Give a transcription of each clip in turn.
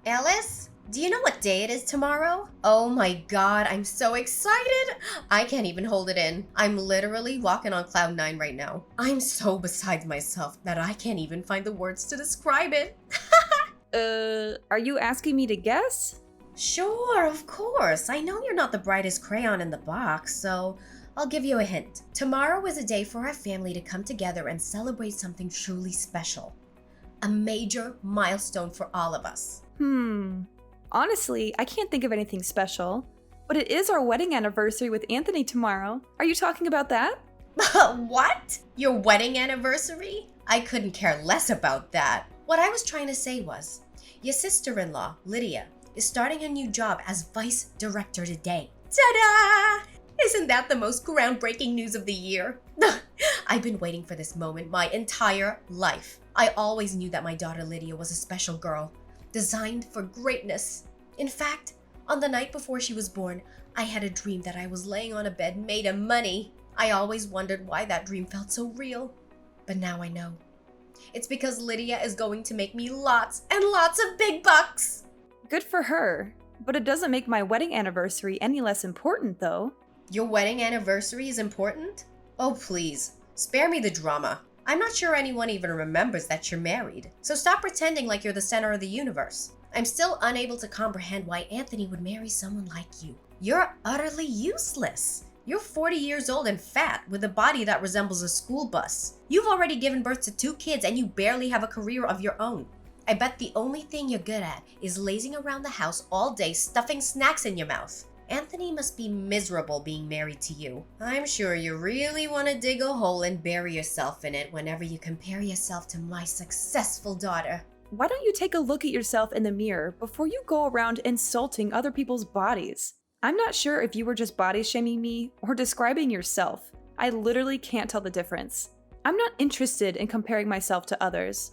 Alice, do you know what day it is tomorrow? Oh my god, I'm so excited! I can't even hold it in. I'm literally walking on cloud nine right now. I'm so beside myself that I can't even find the words to describe it. Are you asking me to guess? Sure, of course. I know you're not the brightest crayon in the box, so I'll give you a hint. Tomorrow is a day for our family to come together and celebrate something truly special. A major milestone for all of us. Honestly, I can't think of anything special. But it is our wedding anniversary with Anthony tomorrow. Are you talking about that? What? Your wedding anniversary? I couldn't care less about that. What I was trying to say was, your sister-in-law, Lydia, is starting a new job as vice director today. Ta-da! Isn't that the most groundbreaking news of the year? I've been waiting for this moment my entire life. I always knew that my daughter Lydia was a special girl, designed for greatness. In fact, on the night before she was born, I had a dream that I was laying on a bed made of money. I always wondered why that dream felt so real. But now I know. It's because Lydia is going to make me lots and lots of big bucks. Good for her. But it doesn't make my wedding anniversary any less important, though. Your wedding anniversary is important? Oh, please, spare me the drama. I'm not sure anyone even remembers that you're married, so stop pretending like you're the center of the universe. I'm still unable to comprehend why Anthony would marry someone like you. You're utterly useless. You're 40 years old and fat, with a body that resembles a school bus. You've already given birth to 2 kids and you barely have a career of your own. I bet the only thing you're good at is lazing around the house all day stuffing snacks in your mouth. Anthony must be miserable being married to you. I'm sure you really want to dig a hole and bury yourself in it whenever you compare yourself to my successful daughter. Why don't you take a look at yourself in the mirror before you go around insulting other people's bodies? I'm not sure if you were just body shaming me or describing yourself. I literally can't tell the difference. I'm not interested in comparing myself to others.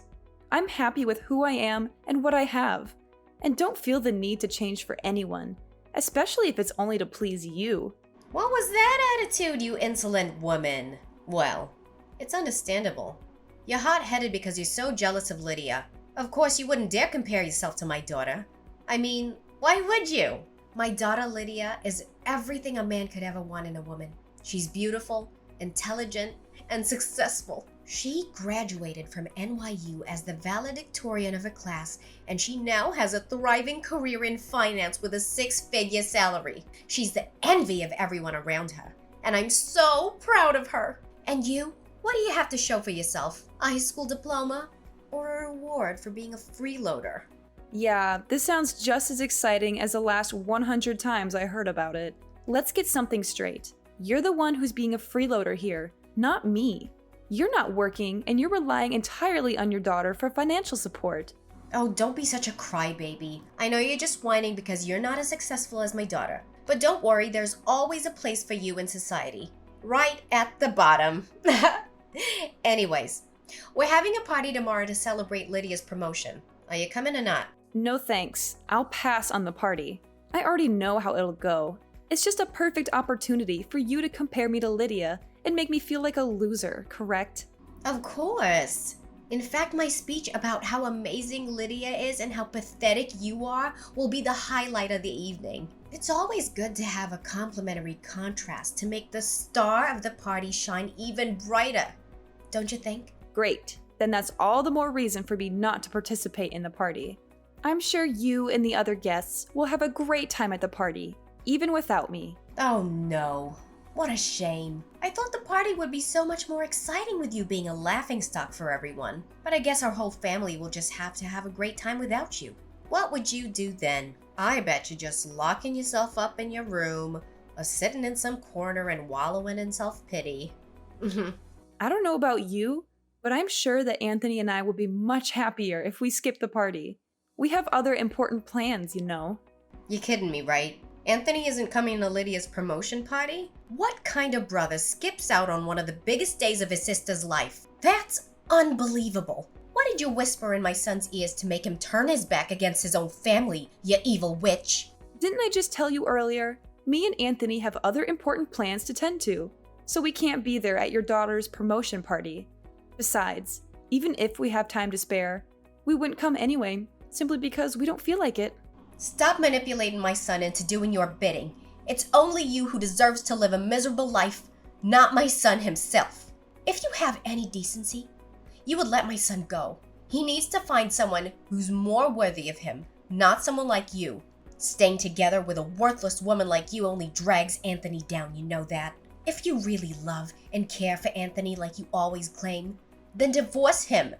I'm happy with who I am and what I have, and don't feel the need to change for anyone, especially if it's only to please you. What was that attitude, you insolent woman? Well, it's understandable. You're hot-headed because you're so jealous of Lydia. Of course, you wouldn't dare compare yourself to my daughter. I mean, why would you? My daughter Lydia is everything a man could ever want in a woman. She's beautiful, intelligent, and successful. She graduated from NYU as the valedictorian of her class, and she now has a thriving career in finance with a 6-figure salary. She's the envy of everyone around her, and I'm so proud of her. And you? What do you have to show for yourself? A high school diploma? Or a reward for being a freeloader? Yeah, this sounds just as exciting as the last 100 times I heard about it. Let's get something straight. You're the one who's being a freeloader here, not me. You're not working, and you're relying entirely on your daughter for financial support. Oh, don't be such a crybaby. I know you're just whining because you're not as successful as my daughter. But don't worry, there's always a place for you in society. Right at the bottom. Anyways, we're having a party tomorrow to celebrate Lydia's promotion. Are you coming or not? No thanks. I'll pass on the party. I already know how it'll go. It's just a perfect opportunity for you to compare me to Lydia and make me feel like a loser, correct? Of course. In fact, my speech about how amazing Lydia is and how pathetic you are will be the highlight of the evening. It's always good to have a complimentary contrast to make the star of the party shine even brighter. Don't you think? Great. Then that's all the more reason for me not to participate in the party. I'm sure you and the other guests will have a great time at the party, even without me. Oh no. What a shame. I thought the party would be so much more exciting with you being a laughingstock for everyone. But I guess our whole family will just have to have a great time without you. What would you do then? I bet you're just locking yourself up in your room, or sitting in some corner and wallowing in self-pity. I don't know about you, but I'm sure that Anthony and I will be much happier if we skip the party. We have other important plans, you know. You're kidding me, right? Anthony isn't coming to Lydia's promotion party? What kind of brother skips out on one of the biggest days of his sister's life? That's unbelievable. What did you whisper in my son's ears to make him turn his back against his own family, you evil witch? Didn't I just tell you earlier? Me and Anthony have other important plans to tend to, so we can't be there at your daughter's promotion party. Besides, even if we have time to spare, we wouldn't come anyway, simply because we don't feel like it. Stop manipulating my son into doing your bidding. It's only you who deserves to live a miserable life, not my son himself. If you have any decency, you would let my son go. He needs to find someone who's more worthy of him, not someone like you. Staying together with a worthless woman like you only drags Anthony down, you know that. If you really love and care for Anthony like you always claim, then divorce him.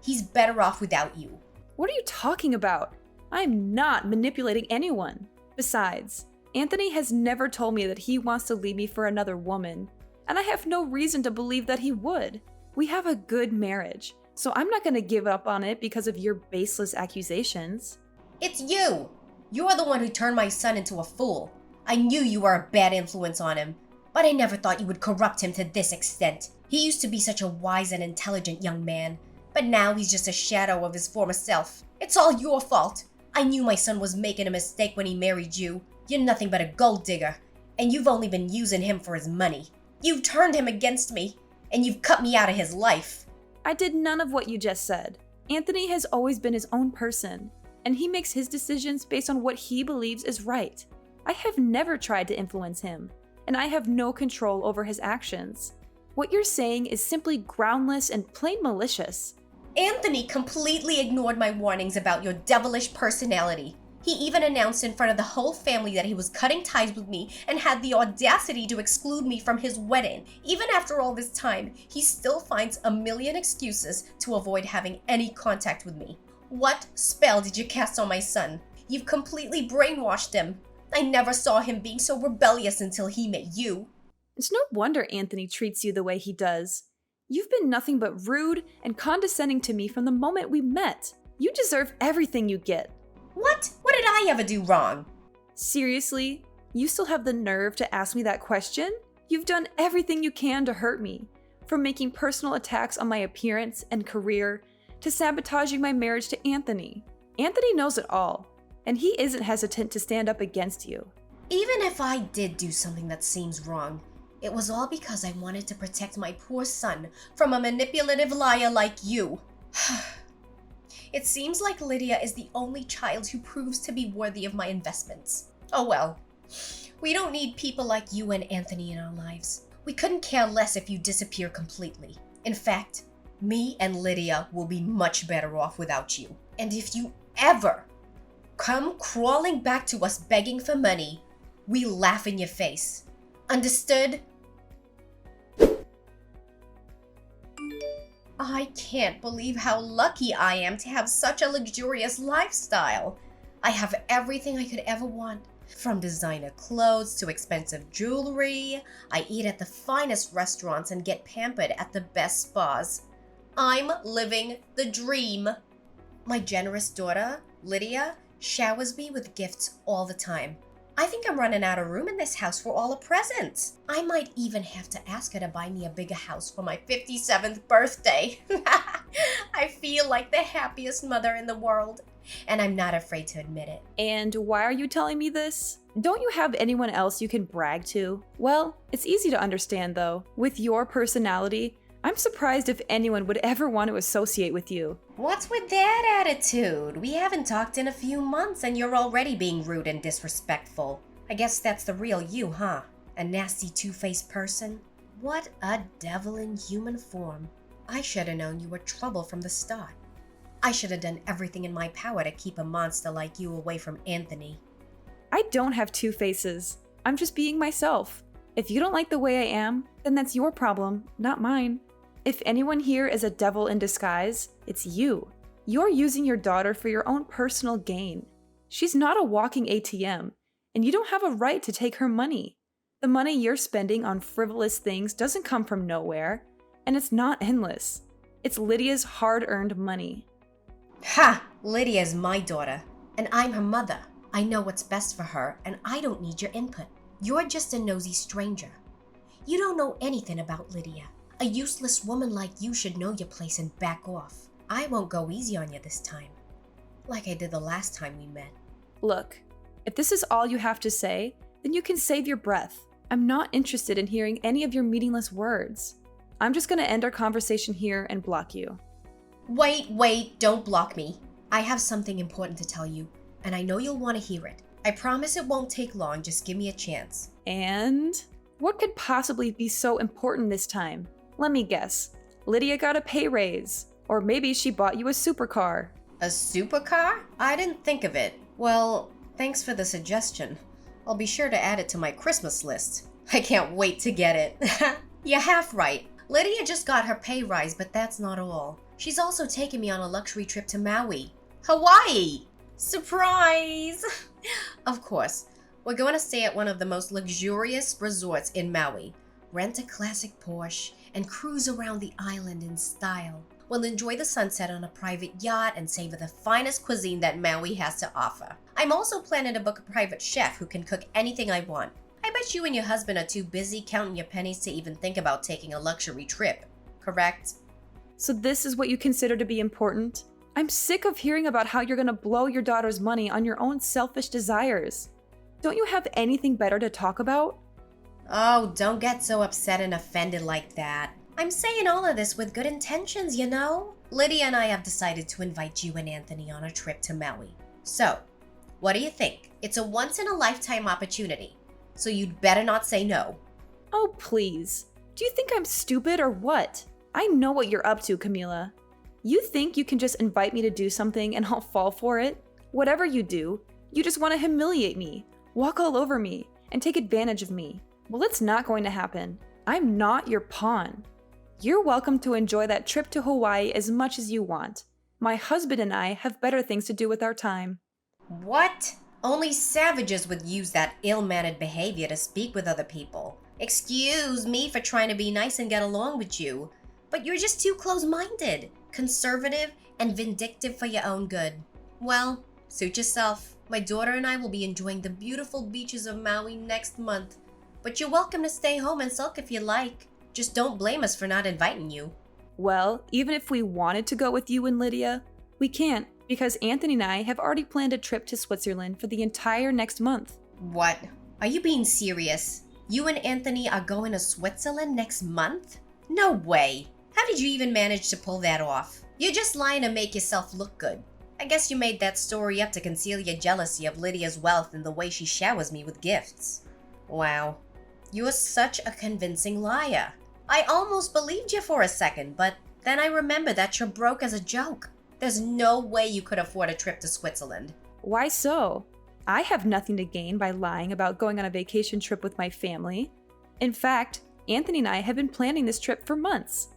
He's better off without you. What are you talking about? I'm not manipulating anyone. Besides, Anthony has never told me that he wants to leave me for another woman, and I have no reason to believe that he would. We have a good marriage, so I'm not going to give up on it because of your baseless accusations. It's you! You're the one who turned my son into a fool. I knew you were a bad influence on him, but I never thought you would corrupt him to this extent. He used to be such a wise and intelligent young man, but now he's just a shadow of his former self. It's all your fault. I knew my son was making a mistake when he married you. You're nothing but a gold digger, and you've only been using him for his money. You've turned him against me, and you've cut me out of his life. I did none of what you just said. Anthony has always been his own person, and he makes his decisions based on what he believes is right. I have never tried to influence him, and I have no control over his actions. What you're saying is simply groundless and plain malicious. Anthony completely ignored my warnings about your devilish personality. He even announced in front of the whole family that he was cutting ties with me and had the audacity to exclude me from his wedding. Even after all this time, he still finds a million excuses to avoid having any contact with me. What spell did you cast on my son? You've completely brainwashed him. I never saw him being so rebellious until he met you. It's no wonder Anthony treats you the way he does. You've been nothing but rude and condescending to me from the moment we met. You deserve everything you get. What? What did I ever do wrong? Seriously? You still have the nerve to ask me that question? You've done everything you can to hurt me, from making personal attacks on my appearance and career to sabotaging my marriage to Anthony. Anthony knows it all, and he isn't hesitant to stand up against you. Even if I did do something that seems wrong, it was all because I wanted to protect my poor son from a manipulative liar like you. It seems like Lydia is the only child who proves to be worthy of my investments. Oh well. We don't need people like you and Anthony in our lives. We couldn't care less if you disappear completely. In fact, me and Lydia will be much better off without you. And if you ever come crawling back to us begging for money, we laugh in your face. Understood? I can't believe how lucky I am to have such a luxurious lifestyle. I have everything I could ever want, from designer clothes to expensive jewelry. I eat at the finest restaurants and get pampered at the best spas. I'm living the dream. My generous daughter, Lydia, showers me with gifts all the time. I think I'm running out of room in this house for all the presents. I might even have to ask her to buy me a bigger house for my 57th birthday. I feel like the happiest mother in the world, and I'm not afraid to admit it. And why are you telling me this? Don't you have anyone else you can brag to? Well, it's easy to understand though. With your personality, I'm surprised if anyone would ever want to associate with you. What's with that attitude? We haven't talked in a few months and you're already being rude and disrespectful. I guess that's the real you, huh? A nasty two-faced person? What a devil in human form. I should have known you were trouble from the start. I should have done everything in my power to keep a monster like you away from Anthony. I don't have two faces. I'm just being myself. If you don't like the way I am, then that's your problem, not mine. If anyone here is a devil in disguise, it's you. You're using your daughter for your own personal gain. She's not a walking ATM, and you don't have a right to take her money. The money you're spending on frivolous things doesn't come from nowhere, and it's not endless. It's Lydia's hard-earned money. Ha! Lydia's my daughter, and I'm her mother. I know what's best for her, and I don't need your input. You're just a nosy stranger. You don't know anything about Lydia. A useless woman like you should know your place and back off. I won't go easy on you this time, like I did the last time we met. Look, if this is all you have to say, then you can save your breath. I'm not interested in hearing any of your meaningless words. I'm just gonna end our conversation here and block you. Wait, don't block me. I have something important to tell you, and I know you'll want to hear it. I promise it won't take long, just give me a chance. And? What could possibly be so important this time? Let me guess. Lydia got a pay raise. Or maybe she bought you a supercar. A supercar? I didn't think of it. Well, thanks for the suggestion. I'll be sure to add it to my Christmas list. I can't wait to get it. You're half right. Lydia just got her pay rise, but that's not all. She's also taking me on a luxury trip to Maui. Hawaii! Surprise! Of course, we're going to stay at one of the most luxurious resorts in Maui, rent a classic Porsche, and cruise around the island in style. We'll enjoy the sunset on a private yacht and savor the finest cuisine that Maui has to offer. I'm also planning to book a private chef who can cook anything I want. I bet you and your husband are too busy counting your pennies to even think about taking a luxury trip, correct? So this is what you consider to be important? I'm sick of hearing about how you're gonna blow your daughter's money on your own selfish desires. Don't you have anything better to talk about? Oh, don't get so upset and offended like that. I'm saying all of this with good intentions, you know? Lydia and I have decided to invite you and Anthony on a trip to Maui. So, what do you think? It's a once-in-a-lifetime opportunity, so you'd better not say no. Oh, please. Do you think I'm stupid or what? I know what you're up to, Camila. You think you can just invite me to do something and I'll fall for it? Whatever you do, you just want to humiliate me, walk all over me, and take advantage of me. Well, it's not going to happen. I'm not your pawn. You're welcome to enjoy that trip to Hawaii as much as you want. My husband and I have better things to do with our time. What? Only savages would use that ill-mannered behavior to speak with other people. Excuse me for trying to be nice and get along with you, but you're just too close-minded, conservative, and vindictive for your own good. Well, suit yourself. My daughter and I will be enjoying the beautiful beaches of Maui next month, but you're welcome to stay home and sulk if you like. Just don't blame us for not inviting you. Well, even if we wanted to go with you and Lydia, we can't because Anthony and I have already planned a trip to Switzerland for the entire next month. What? Are you being serious? You and Anthony are going to Switzerland next month? No way. How did you even manage to pull that off? You're just lying to make yourself look good. I guess you made that story up to conceal your jealousy of Lydia's wealth and the way she showers me with gifts. Wow. You're such a convincing liar. I almost believed you for a second, but then I remembered that you're broke as a joke. There's no way you could afford a trip to Switzerland. Why so? I have nothing to gain by lying about going on a vacation trip with my family. In fact, Anthony and I have been planning this trip for months.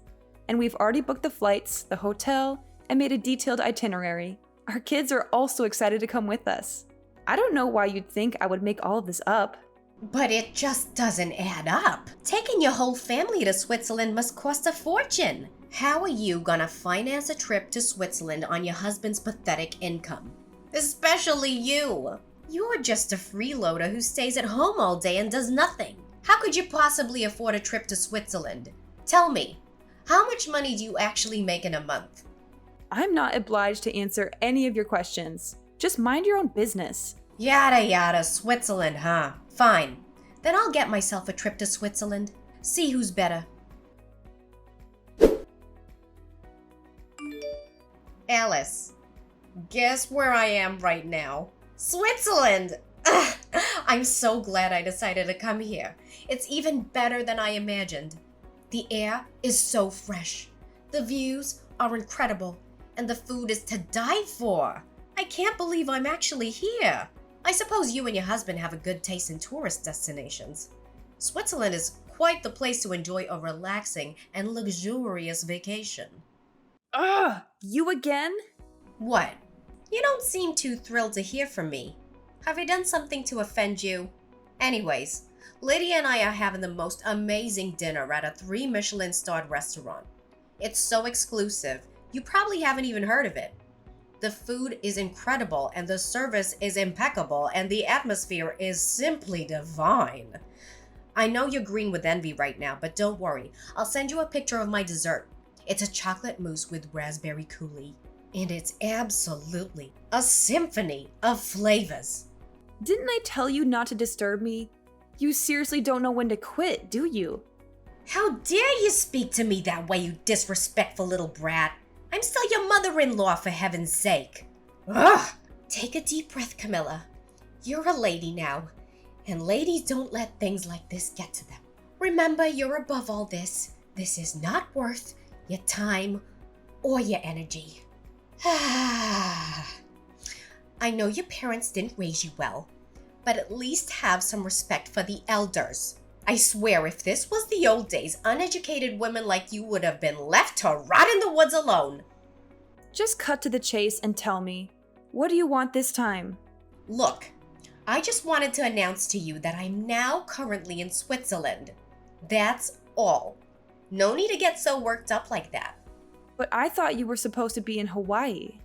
And we've already booked the flights, the hotel, and made a detailed itinerary. Our kids are also excited to come with us. I don't know why you'd think I would make all of this up. But it just doesn't add up. Taking your whole family to Switzerland must cost a fortune. How are you gonna finance a trip to Switzerland on your husband's pathetic income? Especially you. You're just a freeloader who stays at home all day and does nothing. How could you possibly afford a trip to Switzerland? Tell me, how much money do you actually make in a month? I'm not obliged to answer any of your questions. Just mind your own business. Yada yada, Switzerland, huh? Fine. Then I'll get myself a trip to Switzerland. See who's better. Alice, guess where I am right now? Switzerland! Ugh, I'm so glad I decided to come here. It's even better than I imagined. The air is so fresh. The views are incredible. And the food is to die for. I can't believe I'm actually here. I suppose you and your husband have a good taste in tourist destinations. Switzerland is quite the place to enjoy a relaxing and luxurious vacation. Ugh! You again? What? You don't seem too thrilled to hear from me. Have I done something to offend you? Anyways, Lydia and I are having the most amazing dinner at a 3 Michelin-starred restaurant. It's so exclusive, you probably haven't even heard of it. The food is incredible and the service is impeccable and the atmosphere is simply divine. I know you're green with envy right now, but don't worry. I'll send you a picture of my dessert. It's a chocolate mousse with raspberry coulis. And it's absolutely a symphony of flavors. Didn't I tell you not to disturb me? You seriously don't know when to quit, do you? How dare you speak to me that way, you disrespectful little brat? I'm still your mother-in-law, for heaven's sake. Ugh! Take a deep breath, Camilla. You're a lady now, and ladies don't let things like this get to them. Remember, you're above all this. This is not worth your time or your energy. I know your parents didn't raise you well, but at least have some respect for the elders. I swear, if this was the old days, uneducated women like you would have been left to rot in the woods alone. Just cut to the chase and tell me, what do you want this time? Look, I just wanted to announce to you that I'm now currently in Switzerland. That's all. No need to get so worked up like that. But I thought you were supposed to be in Hawaii.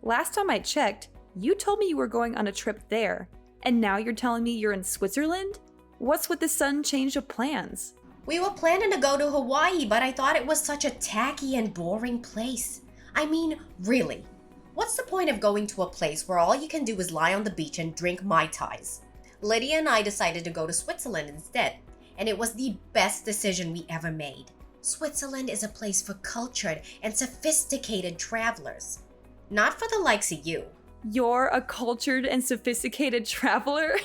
Last time I checked, you told me you were going on a trip there, and now you're telling me you're in Switzerland? What's with the sudden change of plans? We were planning to go to Hawaii, but I thought it was such a tacky and boring place. I mean, really, what's the point of going to a place where all you can do is lie on the beach and drink Mai Tais? Lydia and I decided to go to Switzerland instead, and it was the best decision we ever made. Switzerland is a place for cultured and sophisticated travelers, not for the likes of you. You're a cultured and sophisticated traveler?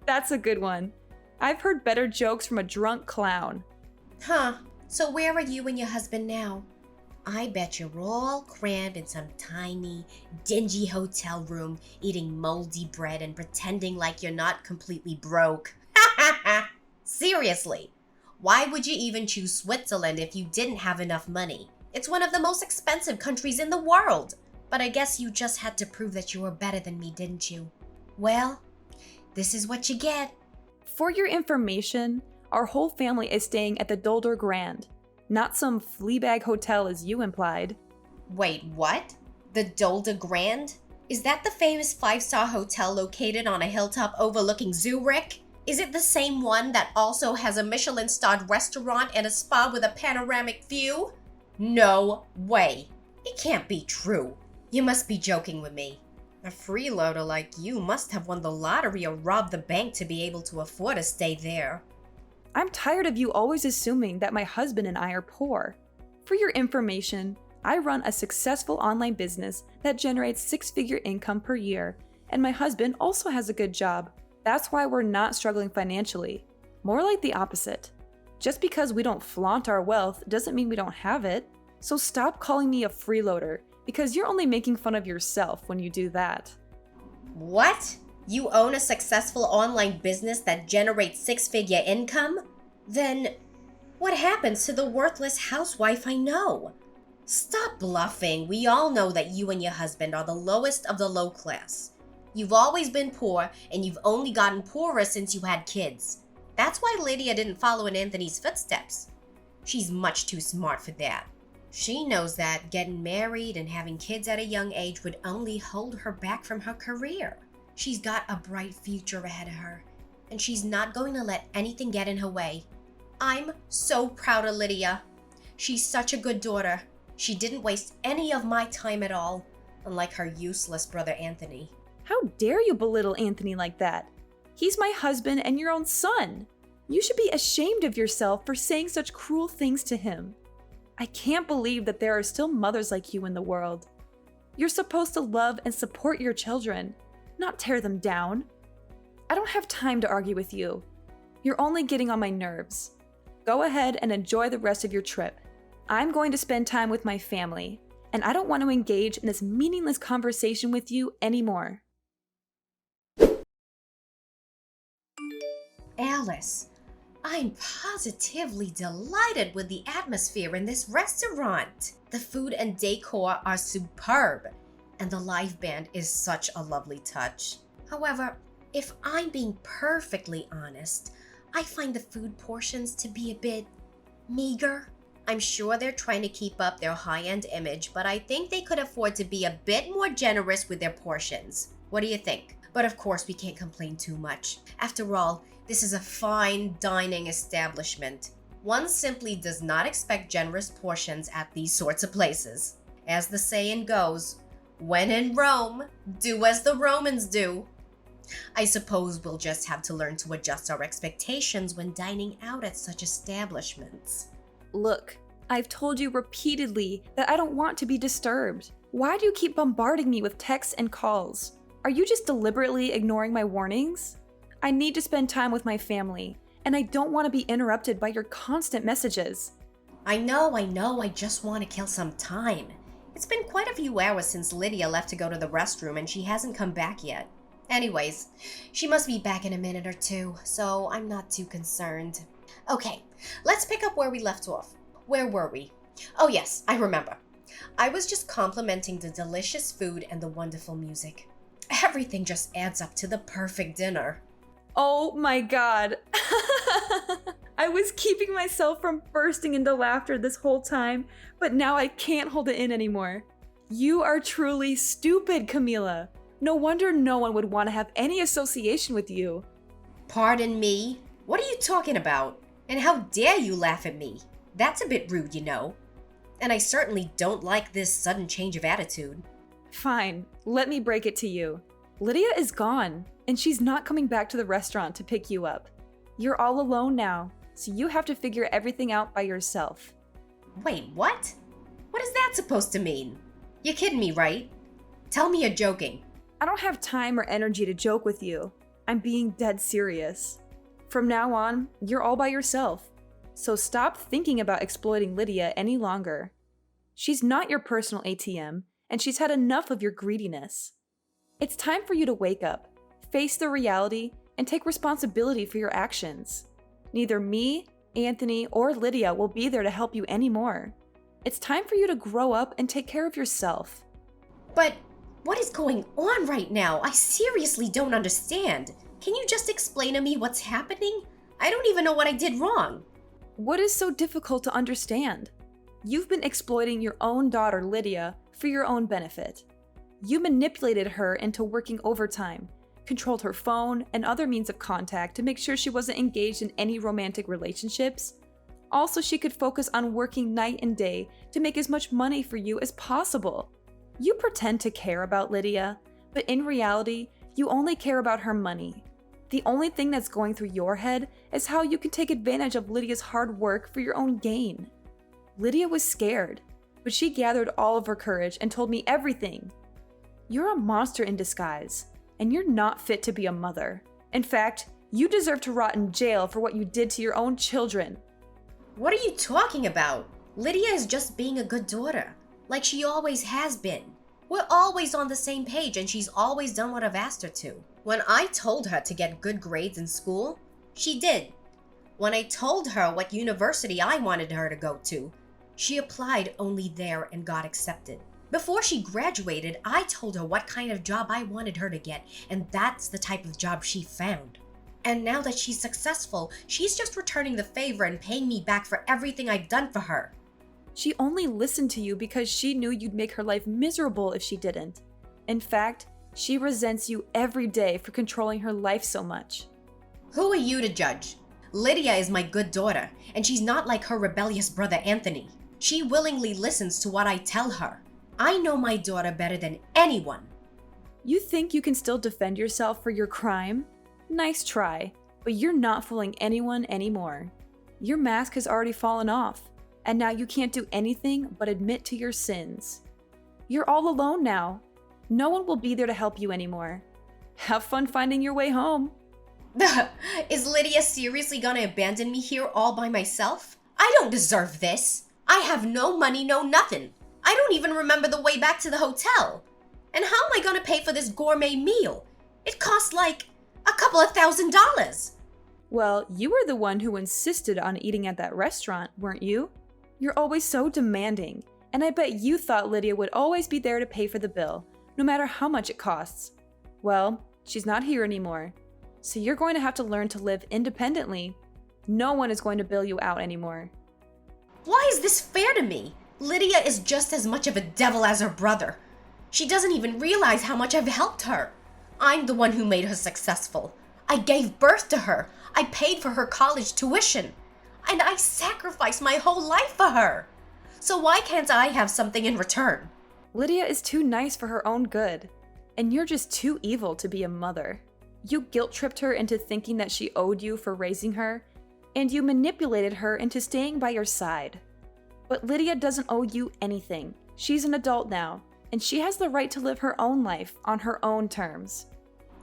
That's a good one. I've heard better jokes from a drunk clown. Huh, so where are you and your husband now? I bet you're all crammed in some tiny, dingy hotel room, eating moldy bread and pretending like you're not completely broke. Seriously, why would you even choose Switzerland if you didn't have enough money? It's one of the most expensive countries in the world. But I guess you just had to prove that you were better than me, didn't you? Well, this is what you get. For your information, our whole family is staying at the Dolder Grand, not some Fleabag hotel as you implied. Wait, what? The Dolder Grand? Is that the famous 5-star hotel located on a hilltop overlooking Zurich? Is it the same one that also has a Michelin-starred restaurant and a spa with a panoramic view? No way. It can't be true. You must be joking with me. A freeloader like you must have won the lottery or robbed the bank to be able to afford to stay there. I'm tired of you always assuming that my husband and I are poor. For your information, I run a successful online business that generates 6-figure income per year, and my husband also has a good job. That's why we're not struggling financially. More like the opposite. Just because we don't flaunt our wealth doesn't mean we don't have it. So stop calling me a freeloader, because you're only making fun of yourself when you do that. What? You own a successful online business that generates 6-figure income? Then what happens to the worthless housewife I know? Stop bluffing. We all know that you and your husband are the lowest of the low class. You've always been poor, and you've only gotten poorer since you had kids. That's why Lydia didn't follow in Anthony's footsteps. She's much too smart for that. She knows that getting married and having kids at a young age would only hold her back from her career. She's got a bright future ahead of her, and she's not going to let anything get in her way. I'm so proud of Lydia. She's such a good daughter. She didn't waste any of my time at all, unlike her useless brother Anthony. How dare you belittle Anthony like that? He's my husband and your own son. You should be ashamed of yourself for saying such cruel things to him. I can't believe that there are still mothers like you in the world. You're supposed to love and support your children, not tear them down. I don't have time to argue with you. You're only getting on my nerves. Go ahead and enjoy the rest of your trip. I'm going to spend time with my family, and I don't want to engage in this meaningless conversation with you anymore. Alice, I'm positively delighted with the atmosphere in this restaurant. The food and decor are superb, and the live band is such a lovely touch. However, if I'm being perfectly honest, I find the food portions to be a bit meager. I'm sure they're trying to keep up their high-end image, but I think they could afford to be a bit more generous with their portions. What do you think? But of course, we can't complain too much. After all, this is a fine dining establishment. One simply does not expect generous portions at these sorts of places. As the saying goes, when in Rome, do as the Romans do. I suppose we'll just have to learn to adjust our expectations when dining out at such establishments. Look, I've told you repeatedly that I don't want to be disturbed. Why do you keep bombarding me with texts and calls? Are you just deliberately ignoring my warnings? I need to spend time with my family, and I don't want to be interrupted by your constant messages. I know, I just want to kill some time. It's been quite a few hours since Lydia left to go to the restroom and she hasn't come back yet. Anyways, she must be back in a minute or two, so I'm not too concerned. Okay, let's pick up where we left off. Where were we? Oh yes, I remember. I was just complimenting the delicious food and the wonderful music. Everything just adds up to the perfect dinner. Oh my god. I was keeping myself from bursting into laughter this whole time, but now I can't hold it in anymore. You are truly stupid, Camila. No wonder no one would want to have any association with you. Pardon me? What are you talking about? And how dare you laugh at me? That's a bit rude, you know. And I certainly don't like this sudden change of attitude. Fine, let me break it to you. Lydia is gone, and she's not coming back to the restaurant to pick you up. You're all alone now, so you have to figure everything out by yourself. Wait, what? What is that supposed to mean? You're kidding me, right? Tell me you're joking. I don't have time or energy to joke with you. I'm being dead serious. From now on, you're all by yourself. So stop thinking about exploiting Lydia any longer. She's not your personal ATM, and she's had enough of your greediness. It's time for you to wake up, face the reality, and take responsibility for your actions. Neither me, Anthony, or Lydia will be there to help you anymore. It's time for you to grow up and take care of yourself. But what is going on right now? I seriously don't understand. Can you just explain to me what's happening? I don't even know what I did wrong. What is so difficult to understand? You've been exploiting your own daughter, Lydia, for your own benefit. You manipulated her into working overtime, controlled her phone and other means of contact to make sure she wasn't engaged in any romantic relationships. Also, she could focus on working night and day to make as much money for you as possible. You pretend to care about Lydia, but in reality, you only care about her money. The only thing that's going through your head is how you can take advantage of Lydia's hard work for your own gain. Lydia was scared, but she gathered all of her courage and told me everything. You're a monster in disguise, and you're not fit to be a mother. In fact, you deserve to rot in jail for what you did to your own children. What are you talking about? Lydia is just being a good daughter, like she always has been. We're always on the same page and she's always done what I've asked her to. When I told her to get good grades in school, she did. When I told her what university I wanted her to go to, she applied only there and got accepted. Before she graduated, I told her what kind of job I wanted her to get, and that's the type of job she found. And now that she's successful, she's just returning the favor and paying me back for everything I've done for her. She only listened to you because she knew you'd make her life miserable if she didn't. In fact, she resents you every day for controlling her life so much. Who are you to judge? Lydia is my good daughter, and she's not like her rebellious brother Anthony. She willingly listens to what I tell her. I know my daughter better than anyone. You think you can still defend yourself for your crime? Nice try, but you're not fooling anyone anymore. Your mask has already fallen off, and now you can't do anything but admit to your sins. You're all alone now. No one will be there to help you anymore. Have fun finding your way home. Is Lydia seriously gonna abandon me here all by myself? I don't deserve this. I have no money, no nothing. I don't even remember the way back to the hotel. And how am I gonna pay for this gourmet meal? It cost like a couple of $1,000s. Well, you were the one who insisted on eating at that restaurant, weren't you? You're always so demanding, and I bet you thought Lydia would always be there to pay for the bill, no matter how much it costs. Well, she's not here anymore, so you're going to have to learn to live independently. No one is going to bill you out anymore. Why is this fair to me? Lydia is just as much of a devil as her brother. She doesn't even realize how much I've helped her. I'm the one who made her successful. I gave birth to her. I paid for her college tuition. And I sacrificed my whole life for her. So why can't I have something in return? Lydia is too nice for her own good, and you're just too evil to be a mother. You guilt-tripped her into thinking that she owed you for raising her, and you manipulated her into staying by your side. But Lydia doesn't owe you anything. She's an adult now, and she has the right to live her own life on her own terms.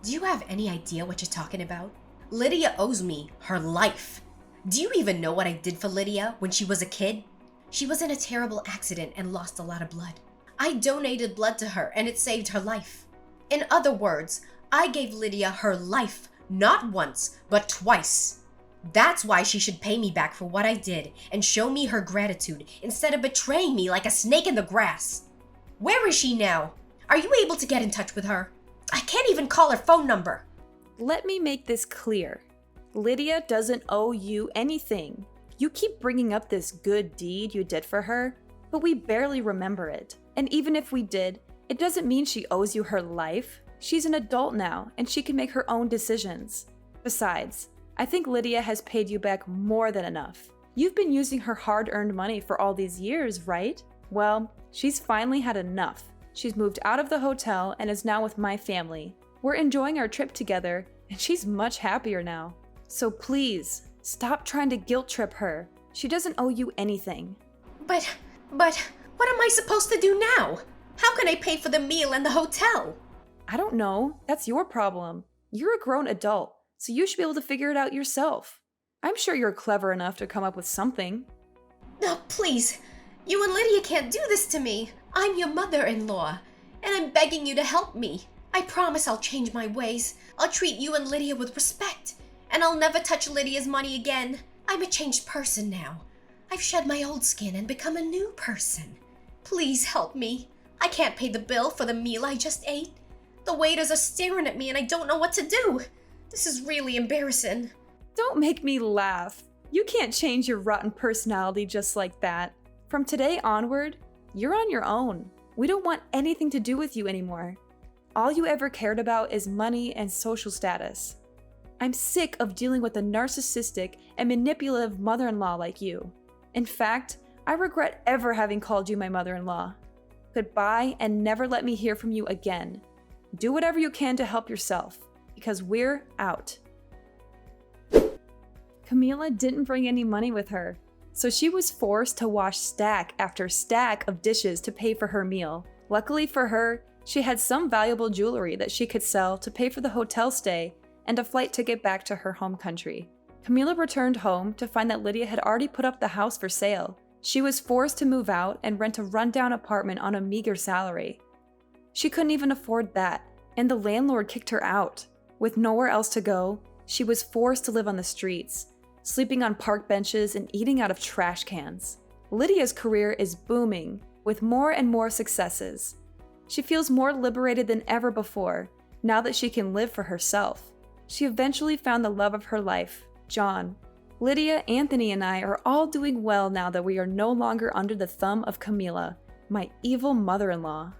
Do you have any idea what you're talking about? Lydia owes me her life. Do you even know what I did for Lydia when she was a kid? She was in a terrible accident and lost a lot of blood. I donated blood to her and it saved her life. In other words, I gave Lydia her life, not once, but twice. That's why she should pay me back for what I did and show me her gratitude instead of betraying me like a snake in the grass. Where is she now? Are you able to get in touch with her? I can't even call her phone number. Let me make this clear. Lydia doesn't owe you anything. You keep bringing up this good deed you did for her, but we barely remember it. And even if we did, it doesn't mean she owes you her life. She's an adult now, and she can make her own decisions. Besides, I think Lydia has paid you back more than enough. You've been using her hard-earned money for all these years, right? Well, she's finally had enough. She's moved out of the hotel and is now with my family. We're enjoying our trip together, and she's much happier now. So please, stop trying to guilt trip her. She doesn't owe you anything. But, what am I supposed to do now? How can I pay for the meal and the hotel? I don't know. That's your problem. You're a grown adult, so you should be able to figure it out yourself. I'm sure you're clever enough to come up with something. No, please. You and Lydia can't do this to me. I'm your mother-in-law, and I'm begging you to help me. I promise I'll change my ways. I'll treat you and Lydia with respect, and I'll never touch Lydia's money again. I'm a changed person now. I've shed my old skin and become a new person. Please help me. I can't pay the bill for the meal I just ate. The waiters are staring at me and I don't know what to do. This is really embarrassing. Don't make me laugh. You can't change your rotten personality just like that. From today onward, you're on your own. We don't want anything to do with you anymore. All you ever cared about is money and social status. I'm sick of dealing with a narcissistic and manipulative mother-in-law like you. In fact, I regret ever having called you my mother-in-law. Goodbye, and never let me hear from you again. Do whatever you can to help yourself, because we're out. Camila didn't bring any money with her, so she was forced to wash stack after stack of dishes to pay for her meal. Luckily for her, she had some valuable jewelry that she could sell to pay for the hotel stay and a flight ticket back to her home country. Camila returned home to find that Lydia had already put up the house for sale. She was forced to move out and rent a rundown apartment on a meager salary. She couldn't even afford that, and the landlord kicked her out. With nowhere else to go, she was forced to live on the streets, sleeping on park benches and eating out of trash cans. Lydia's career is booming, with more and more successes. She feels more liberated than ever before, now that she can live for herself. She eventually found the love of her life, John. Lydia, Anthony, and I are all doing well now that we are no longer under the thumb of Camila, my evil mother-in-law.